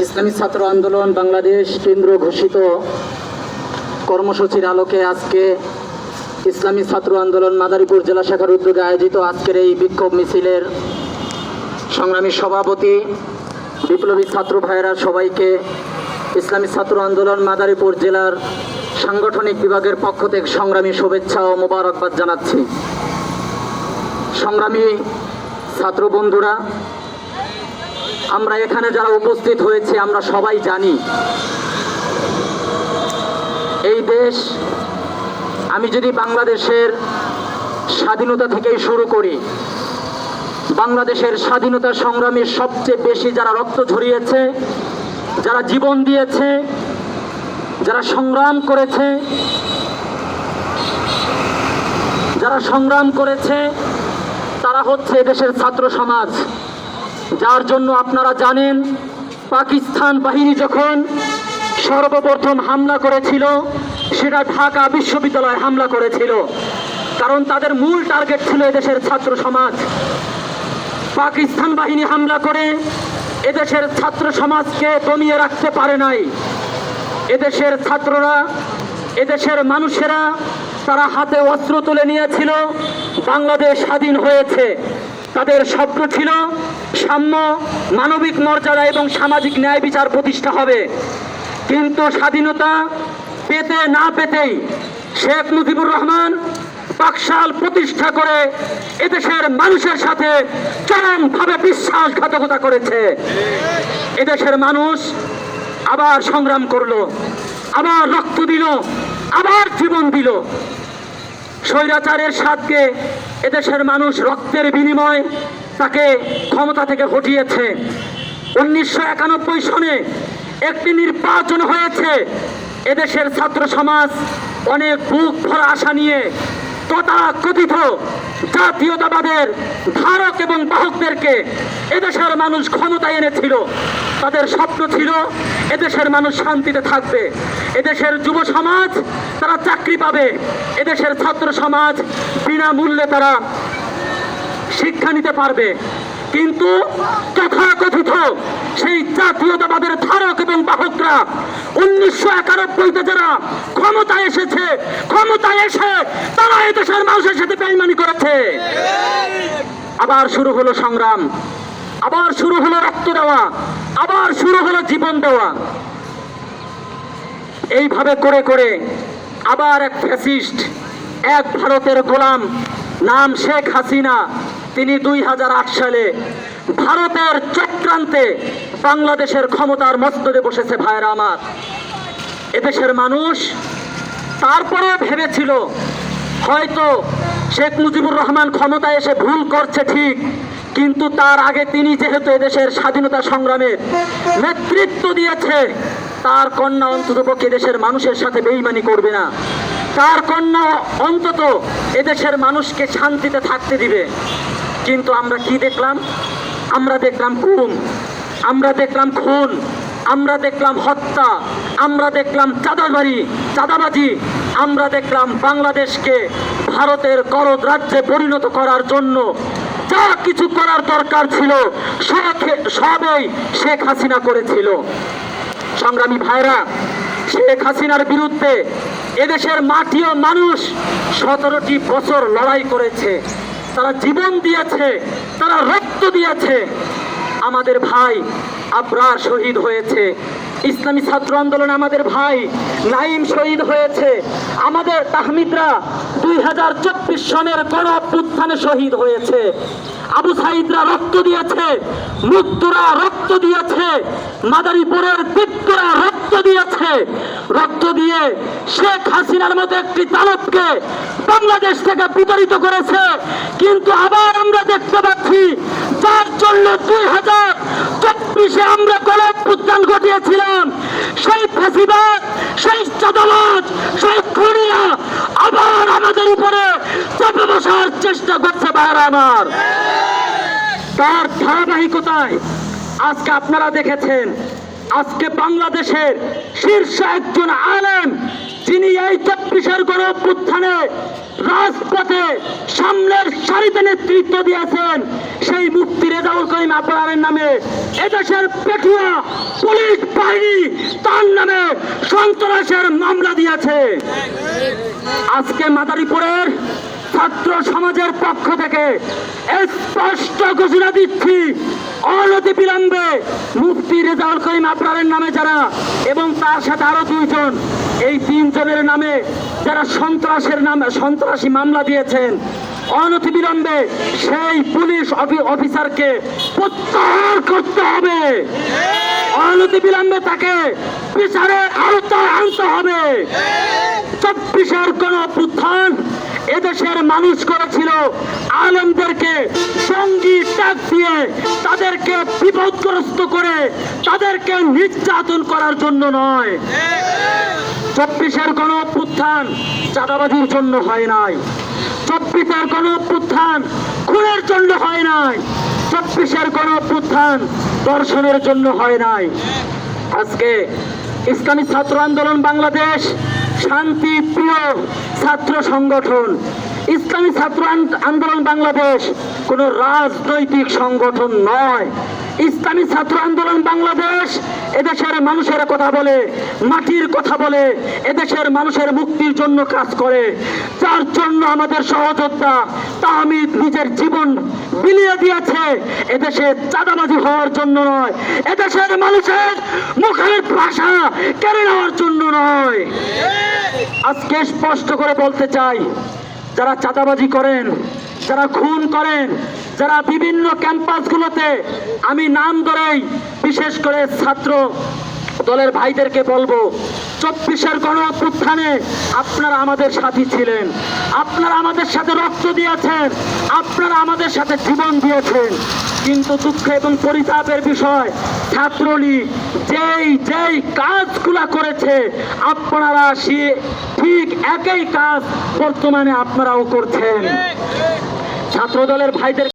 ইসলামী ছাত্র আন্দোলন বাংলাদেশ কেন্দ্র ঘোষিত কর্মসূচির আলোকে আজকে ইসলামী ছাত্র আন্দোলন মাদারীপুর জেলা শাখার উদ্যোগে আয়োজিত আজকের এই বিক্ষোভ মিছিলের সংগ্রামী সভাপতি বিপ্লবী ছাত্র ভাইয়েরা সবাইকে ইসলামী ছাত্র আন্দোলন মাদারীপুর জেলার সাংগঠনিক বিভাগের পক্ষ থেকে সংগ্রামী শুভেচ্ছা ও মোবারকবাদ জানাচ্ছি। সংগ্রামী ছাত্র বন্ধুরা, আমরা এখানে যারা উপস্থিত হয়েছে আমরা সবাই জানি এই দেশ, আমি যদি বাংলাদেশের স্বাধীনতা থেকেই শুরু করি, বাংলাদেশের স্বাধীনতা সংগ্রামে সবচেয়ে বেশি যারা রক্ত ঝরিয়েছে, যারা জীবন দিয়েছে, যারা সংগ্রাম করেছে তারা হচ্ছে দেশের ছাত্র সমাজ। যার জন্য আপনারা জানেন, পাকিস্তান বাহিনী যখন সর্বপ্রথম হামলা করেছিল সেটা ঢাকা বিশ্ববিদ্যালয়ে হামলা করেছিল, কারণ তাদের মূল টার্গেট ছিল এদেশের ছাত্র সমাজ। পাকিস্তান বাহিনী হামলা করে এদেশের ছাত্র সমাজকে দমিয়ে রাখতে পারে নাই। এদেশের ছাত্ররা, এদেশের মানুষেরা তারা হাতে অস্ত্র তুলে নিয়েছিল। বাংলাদেশ স্বাধীন হয়েছে, তাদের স্বপ্ন ছিল সাম্য, মানবিক মর্যাদা এবং সামাজিক ন্যায় বিচার প্রতিষ্ঠা হবে। কিন্তু স্বাধীনতা পেতে না পেতেই শেখ মুজিবুর রহমান পাকশাল প্রতিষ্ঠা করে এদেশের মানুষের সাথে চরমভাবে বিশ্বাসঘাতকতা করেছে। এদেশের মানুষ আবার সংগ্রাম করলো, আবার রক্ত দিল, আবার জীবন দিল। স্বৈরাচারের সাথে এদেশের মানুষ রক্তের বিনিময়ে তাকে ক্ষমতা থেকে হটিয়েছে। 1991 সনে একটি নির্বাচন হয়েছে। এদেশের ছাত্র সমাজ অনেক বুক ভরা আশা নিয়ে তথাকথিত জাতীয়তাবাদের ধারক এবং বাহকদেরকে এদেশের মানুষ ক্ষমতায় এনেছিল। তাদের স্বপ্ন ছিল এদেশের মানুষ শান্তিতে থাকবে, এদেশের যুব সমাজ তারা চাকরি পাবে, এদেশের ছাত্র সমাজ বিনামূল্যে তারা শিক্ষা নিতে পারবে। কিন্তু তথাকথিত সেই জাতীয়তাবাদের ধারক এবং বাহকরা 1991-তে যারা ক্ষমতায় এসেছে, ক্ষমতায় এসে তারা এদেশের মানুষের সাথে বেইমানি করেছে। আবার শুরু হলো সংগ্রাম, আবার শুরু হলো রক্ত দেওয়া, আবার শুরু হলো জীবন দেওয়া। এইভাবে করে করে আবার এক ফ্যাসিস্ট, এক ভারতের গোলাম, নাম শেখ হাসিনা, তিনি 2008 সালে ভারতের চক্রান্তে বাংলাদেশের ক্ষমতার মস্তদে বসেছে। ভাইরা আমার, এদেশের মানুষ তারপরে ভেবেছিল হয়তো শেখ মুজিবুর রহমান ক্ষমতায় এসে ভুল করছে ঠিক, কিন্তু তার আগে তিনি যেহেতু এদেশের স্বাধীনতা সংগ্রামের নেতৃত্ব দিয়েছে, তার কন্যা অন্ততপক্ষে দেশের মানুষের সাথে বেইমানি করবে না, তার কন্যা অন্তত এদেশের মানুষকে শান্তিতে থাকতে দিবে। কিন্তু আমরা কি দেখলাম? আমরা দেখলাম গুম, আমরা দেখলাম খুন, আমরা দেখলাম হত্যা, আমরা দেখলাম চাঁদাবাজি, আমরা দেখলাম বাংলাদেশকে ভারতের করদ রাজ্যে পরিণত করার জন্য যা কিছু করার দরকার ছিল সবই শেখ হাসিনা করেছিল। সংগ্রামী ভাইরা, শেখ হাসিনার বিরুদ্ধে এদেশের মাটি ও মানুষ 17টি বছর লড়াই করেছে, তারা জীবন দিয়েছে, তারা রক্ত দিয়েছে। আমাদের ভাই আবরার শহীদ হয়েছে, ইসলামী ছাত্র আন্দোলনে আমাদের ভাই নাইম শহীদ হয়েছে, আমাদের তাহমিদরা 2024 সনের গণঅভ্যুত্থানে শহীদ হয়েছে, আবু সাইদরা রক্ত দিয়েছে, মুক্তরা রক্ত দিয়েছে, মাদারীপুরের দিকরা রক্ত দিয়েছে। রক্ত দিয়ে শেখ হাসিনার মতো একটি দানবকে বাংলাদেশ থেকে বিতাড়িত করেছে। কিন্তু আবার আমরা দেখতে পাচ্ছি যার জন্য 2024-এ আমরা গণঅভ্যুত্থান ঘটিয়েছিলাম, সেই ফ্যাসিবাদ, সেই চাঁদাবাজ, সেই খুনিরা আবার আমাদের উপরে চেপে বসার চেষ্টা করছে। ভাইরা আমার, তার ধারাবাহিকতায় আজকে আপনারা দেখেছেন, আজকে বাংলাদেশের শীর্ষ একজন আলেম, যিনি এই 24-এর গণঅভ্যুত্থানে রাজপথে সামনের সারিতে নেতৃত্ব দিয়েছেন সেই মুফতি রেজাউল করিম আবরারের নামে এদেশের পেটুয়া পুলিশ বাহিনী তার নামে সন্ত্রাসের মামলা দিয়েছে। আজকে মাদারীপুরের ছাত্র সমাজের পক্ষ থেকে স্পষ্ট ঘোষণা দিচ্ছি, অনতি বিলম্বে মুফতি রেজাউল করিম আবরারের নামে যারা এবং তার সাথে আরো দুইজন, এই তিনজনের নামে যারা সন্ত্রাসী মামলা দিয়েছেন, অনতি বিলম্বে সেই পুলিশ অফিসারকে প্রত্যাহার করতে হবে। অনতি বিলম্বে তাকে বিচারের আওতায় আনতে হবে। 24-এর গণঅভ্যুত্থান এদেশের মানুষ করেছিল আলেমদেরকে জঙ্গি ডাক দিয়ে, তাদেরকে বিপদগ্রস্ত করে, তাদেরকে নির্যাতন করার জন্য নয়। 24-এর গণঅভ্যুত্থান চাঁদাবাজির জন্য হয় নাই। 24-এর গণঅভ্যুত্থান খুনের জন্য হয় নাই। 24-এর গণঅভ্যুত্থান দর্শনের জন্য হয় নাই। আজকে ইসলামী ছাত্র আন্দোলন বাংলাদেশ শান্তি প্রিয় ছাত্র সংগঠন। ইসলামী ছাত্র আন্দোলন বাংলাদেশ কোনো রাজনৈতিক সংগঠন নয়। ইসলামী ছাত্র আন্দোলন বাংলাদেশ এদেশের মানুষের কথা বলে, মাটির কথা বলে, এদেশের মানুষের মুক্তির জন্য কাজ করে, যার জন্য আমাদের সহযোদ্ধা তাহমিদ নিজের জীবন বিলিয়ে দিয়েছে। এদেশে চাঁদাবাজি হওয়ার জন্য নয়, এদেশের মানুষের মুখের ভাষা কেড়ে নেওয়ার জন্য নয়। আজকে স্পষ্ট করে বলতে চাই, যারা চাঁদাবাজি করেন, যারা খুন করেন, যারা বিভিন্ন ক্যাম্পাসগুলোতে, আমি নাম ধরেই বিশেষ করে ছাত্র দলের ভাইদেরকে বলবো, 24-এর গণঅভ্যুত্থানে আপনারা আমাদের সাথী ছিলেন, আপনারা আমাদের সাথে রক্ত দিয়েছেন, আপনারা আমাদের সাথে জীবন দিয়েছেন। কিন্তু দুঃখ এবং পরিতাপের বিষয়, ছাত্রলীগ যেই কাজগুলা করেছে, আপনারা ঠিক একই কাজ বর্তমানে আপনারাও করছেন। ছাত্র দলের ভাইদের